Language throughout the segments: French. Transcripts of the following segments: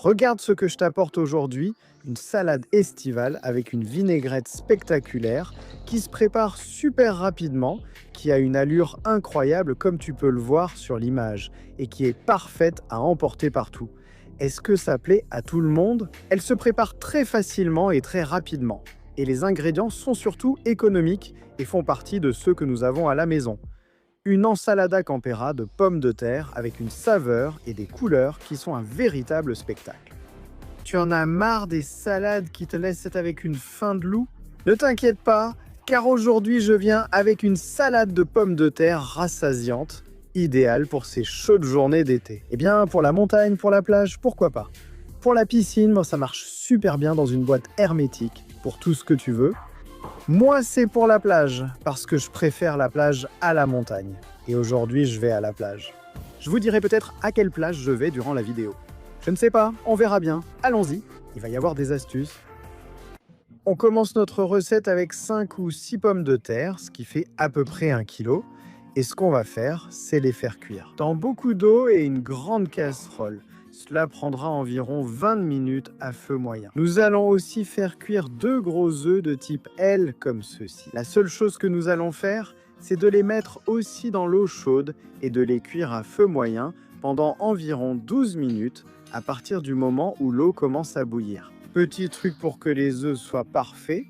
Regarde ce que je t'apporte aujourd'hui, une salade estivale avec une vinaigrette spectaculaire qui se prépare super rapidement, qui a une allure incroyable comme tu peux le voir sur l'image et qui est parfaite à emporter partout. Est-ce que ça plaît à tout le monde? Elle se prépare très facilement et très rapidement. Et les ingrédients sont surtout économiques et font partie de ceux que nous avons à la maison. Une ensalada campera de pommes de terre avec une saveur et des couleurs qui sont un véritable spectacle. Tu en as marre des salades qui te laissent avec une faim de loup? Ne t'inquiète pas, car aujourd'hui je viens avec une salade de pommes de terre rassasiante, idéale pour ces chaudes journées d'été. Eh bien, pour la montagne, pour la plage, pourquoi pas? Pour la piscine, moi, ça marche super bien dans une boîte hermétique, pour tout ce que tu veux. Moi, c'est pour la plage, parce que je préfère la plage à la montagne. Et aujourd'hui, je vais à la plage. Je vous dirai peut-être à quelle plage je vais durant la vidéo. Je ne sais pas, on verra bien. Allons-y, il va y avoir des astuces. On commence notre recette avec 5 ou 6 pommes de terre, ce qui fait à peu près 1 kg. Et ce qu'on va faire, c'est les faire cuire dans beaucoup d'eau et une grande casserole. Cela prendra environ 20 minutes à feu moyen. Nous allons aussi faire cuire 2 gros œufs de type L comme ceci. La seule chose que nous allons faire, c'est de les mettre aussi dans l'eau chaude et de les cuire à feu moyen pendant environ 12 minutes à partir du moment où l'eau commence à bouillir. Petit truc pour que les œufs soient parfaits,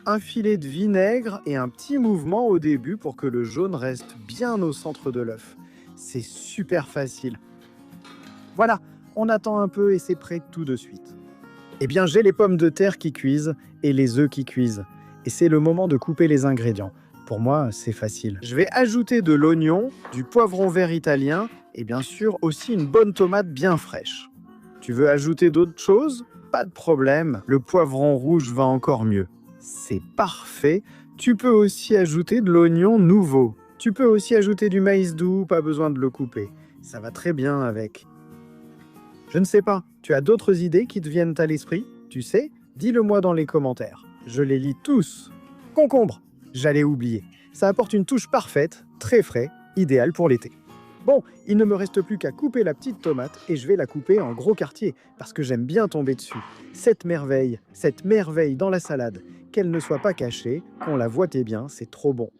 un filet de vinaigre et un petit mouvement au début pour que le jaune reste bien au centre de l'œuf. C'est super facile. Voilà, on attend un peu et c'est prêt tout de suite. Eh bien, j'ai les pommes de terre qui cuisent et les œufs qui cuisent. Et c'est le moment de couper les ingrédients. Pour moi, c'est facile. Je vais ajouter de l'oignon, du poivron vert italien et bien sûr aussi une bonne tomate bien fraîche. Tu veux ajouter d'autres choses? Pas de problème, le poivron rouge va encore mieux. C'est parfait. Tu peux aussi ajouter de l'oignon nouveau. Tu peux aussi ajouter du maïs doux, pas besoin de le couper. Ça va très bien avec. Je ne sais pas, tu as d'autres idées qui te viennent à l'esprit? Tu sais? Dis-le-moi dans les commentaires. Je les lis tous. Concombre, j'allais oublier. Ça apporte une touche parfaite, très frais, idéal pour l'été. Bon, il ne me reste plus qu'à couper la petite tomate et je vais la couper en gros quartiers parce que j'aime bien tomber dessus. Cette merveille dans la salade, qu'elle ne soit pas cachée, qu'on la voit bien, c'est trop bon.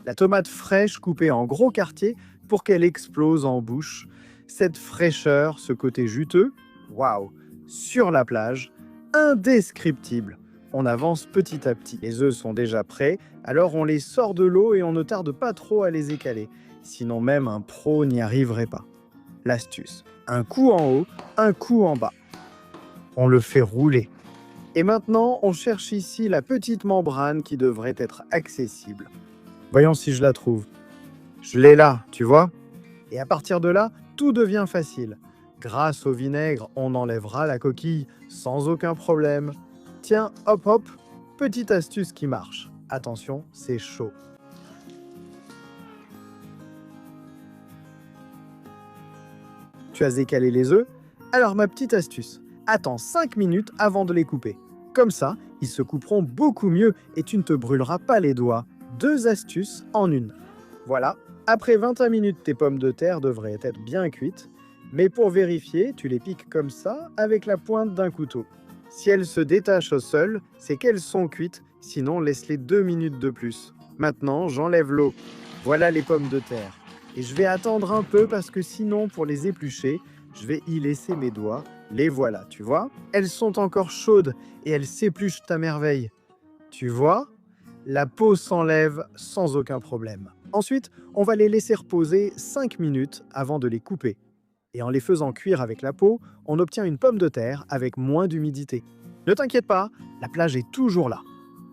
La tomate fraîche coupée en gros quartiers pour qu'elle explose en bouche. Cette fraîcheur, ce côté juteux, waouh, sur la plage, indescriptible. On avance petit à petit. Les œufs sont déjà prêts, alors on les sort de l'eau et on ne tarde pas trop à les écaler. Sinon même un pro n'y arriverait pas. L'astuce, un coup en haut, un coup en bas. On le fait rouler. Et maintenant, on cherche ici la petite membrane qui devrait être accessible. Voyons si je la trouve. Je l'ai là, tu vois? Et à partir de là, tout devient facile. Grâce au vinaigre, on enlèvera la coquille sans aucun problème. Tiens, hop hop, petite astuce qui marche. Attention, c'est chaud. Tu as écalé les œufs? Alors ma petite astuce, attends 5 minutes avant de les couper. Comme ça, ils se couperont beaucoup mieux et tu ne te brûleras pas les doigts. 2 astuces en une. Voilà, après 21 minutes, tes pommes de terre devraient être bien cuites. Mais pour vérifier, tu les piques comme ça avec la pointe d'un couteau. Si elles se détachent au sol, c'est qu'elles sont cuites, sinon laisse-les 2 minutes de plus. Maintenant, j'enlève l'eau. Voilà les pommes de terre. Et je vais attendre un peu parce que sinon, pour les éplucher, je vais y laisser mes doigts. Les voilà, tu vois? Elles sont encore chaudes et elles s'épluchent à merveille. Tu vois? La peau s'enlève sans aucun problème. Ensuite, on va les laisser reposer 5 minutes avant de les couper. Et en les faisant cuire avec la peau, on obtient une pomme de terre avec moins d'humidité. Ne t'inquiète pas, la plage est toujours là.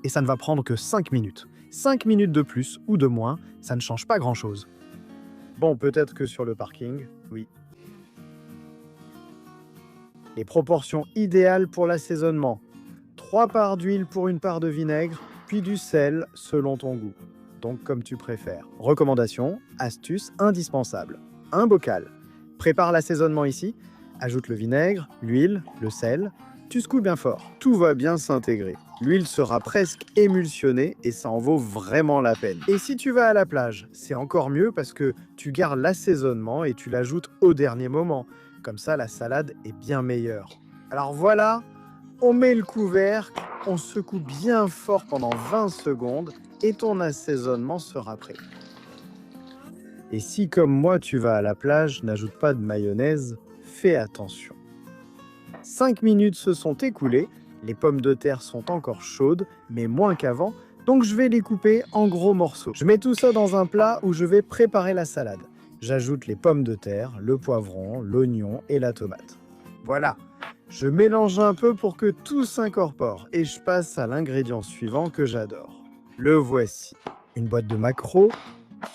Et ça ne va prendre que 5 minutes. 5 minutes de plus ou de moins, ça ne change pas grand-chose. Bon, peut-être que sur le parking, oui. Les proportions idéales pour l'assaisonnement. 3 parts d'huile pour 1 part de vinaigre, puis du sel selon ton goût. Donc comme tu préfères. Recommandation, astuce indispensable. Un bocal. Prépare l'assaisonnement ici. Ajoute le vinaigre, l'huile, le sel. Tu secoues bien fort. Tout va bien s'intégrer. L'huile sera presque émulsionnée et ça en vaut vraiment la peine. Et si tu vas à la plage, c'est encore mieux parce que tu gardes l'assaisonnement et tu l'ajoutes au dernier moment. Comme ça, la salade est bien meilleure. Alors voilà, on met le couvercle, on secoue bien fort pendant 20 secondes et ton assaisonnement sera prêt. Et si, comme moi, tu vas à la plage, n'ajoute pas de mayonnaise, fais attention. 5 minutes se sont écoulées, les pommes de terre sont encore chaudes, mais moins qu'avant, donc je vais les couper en gros morceaux. Je mets tout ça dans un plat où je vais préparer la salade. J'ajoute les pommes de terre, le poivron, l'oignon et la tomate. Voilà, je mélange un peu pour que tout s'incorpore et je passe à l'ingrédient suivant que j'adore. Le voici, une boîte de maquereau,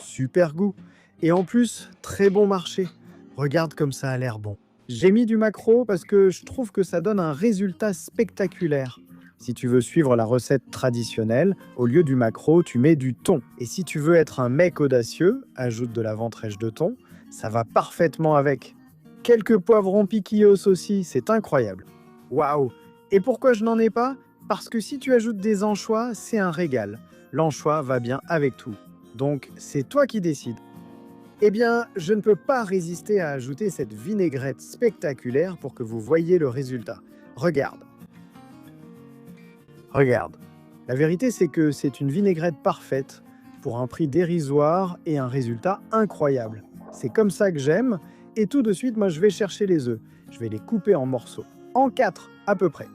super goût, et en plus, très bon marché. Regarde comme ça a l'air bon. J'ai mis du maquereau parce que je trouve que ça donne un résultat spectaculaire. Si tu veux suivre la recette traditionnelle, au lieu du maquereau, tu mets du thon. Et si tu veux être un mec audacieux, ajoute de la ventrèche de thon, ça va parfaitement avec. Quelques poivrons piquillos aussi, c'est incroyable. Waouh! Et pourquoi je n'en ai pas? Parce que si tu ajoutes des anchois, c'est un régal. L'anchois va bien avec tout. Donc, c'est toi qui décides. Eh bien, je ne peux pas résister à ajouter cette vinaigrette spectaculaire pour que vous voyiez le résultat. Regarde. Regarde. La vérité, c'est que c'est une vinaigrette parfaite pour un prix dérisoire et un résultat incroyable. C'est comme ça que j'aime. Et tout de suite, moi, je vais chercher les œufs. Je vais les couper en morceaux. En 4 à peu près.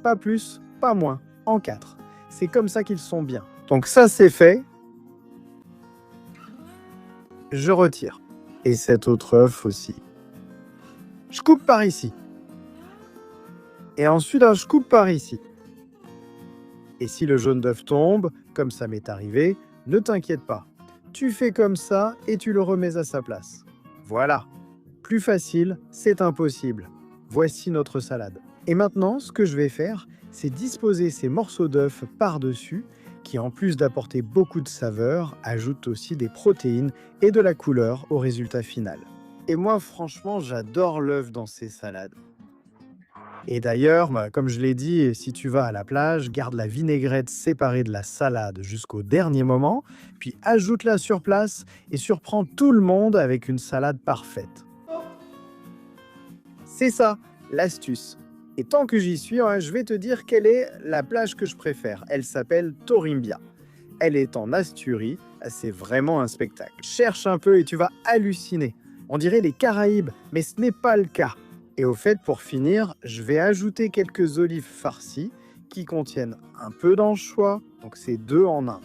Pas plus, pas moins. En 4. C'est comme ça qu'ils sont bien. Donc ça, c'est fait. Je retire. Et cet autre œuf aussi. Je coupe par ici. Et ensuite, je coupe par ici. Et si le jaune d'œuf tombe, comme ça m'est arrivé, ne t'inquiète pas. Tu fais comme ça et tu le remets à sa place. Voilà. Plus facile, c'est impossible. Voici notre salade. Et maintenant, ce que je vais faire, c'est disposer ces morceaux d'œuf par-dessus qui, en plus d'apporter beaucoup de saveur, ajoutent aussi des protéines et de la couleur au résultat final. Et moi, franchement, j'adore l'œuf dans ces salades. Et d'ailleurs, comme je l'ai dit, si tu vas à la plage, garde la vinaigrette séparée de la salade jusqu'au dernier moment, puis ajoute-la sur place et surprends tout le monde avec une salade parfaite. C'est ça, l'astuce. Et tant que j'y suis, je vais te dire quelle est la plage que je préfère. Elle s'appelle Torimbia. Elle est en Asturie, c'est vraiment un spectacle. Cherche un peu et tu vas halluciner. On dirait les Caraïbes, mais ce n'est pas le cas. Et au fait, pour finir, je vais ajouter quelques olives farcies qui contiennent un peu d'anchois, donc c'est 2 en 1.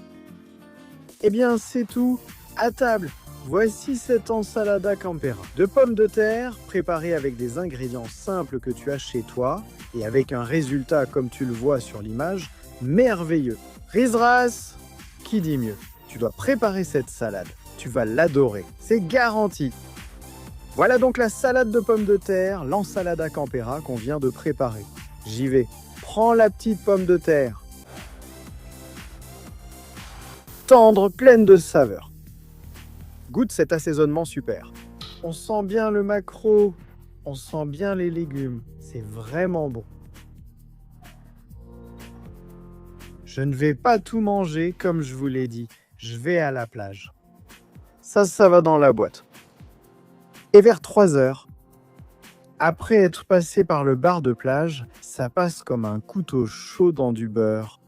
Eh bien, c'est tout. À table, voici cette ensalada campera. De pommes de terre préparées avec des ingrédients simples que tu as chez toi et avec un résultat, comme tu le vois sur l'image, merveilleux. Rizras, qui dit mieux? Tu dois préparer cette salade. Tu vas l'adorer. C'est garanti. Voilà donc la salade de pommes de terre, l'ensalada campera qu'on vient de préparer. J'y vais. Prends la petite pomme de terre. Tendre, pleine de saveur. Goûte cet assaisonnement super. On sent bien le maquereau, on sent bien les légumes. C'est vraiment bon. Je ne vais pas tout manger comme je vous l'ai dit. Je vais à la plage. Ça va dans la boîte. Et vers 3 heures, après être passé par le bar de plage, ça passe comme un couteau chaud dans du beurre.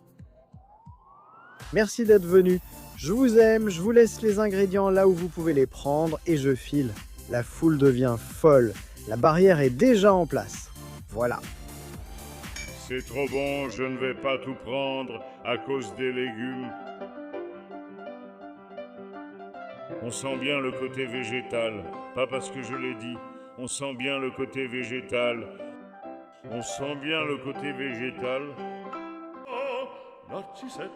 Merci d'être venu. Je vous aime, je vous laisse les ingrédients là où vous pouvez les prendre et je file. La foule devient folle. La barrière est déjà en place. Voilà. C'est trop bon, je ne vais pas tout prendre à cause des légumes. On sent bien le côté végétal, pas parce que je l'ai dit. On sent bien le côté végétal. On sent bien le côté végétal. Oh, la Tissette.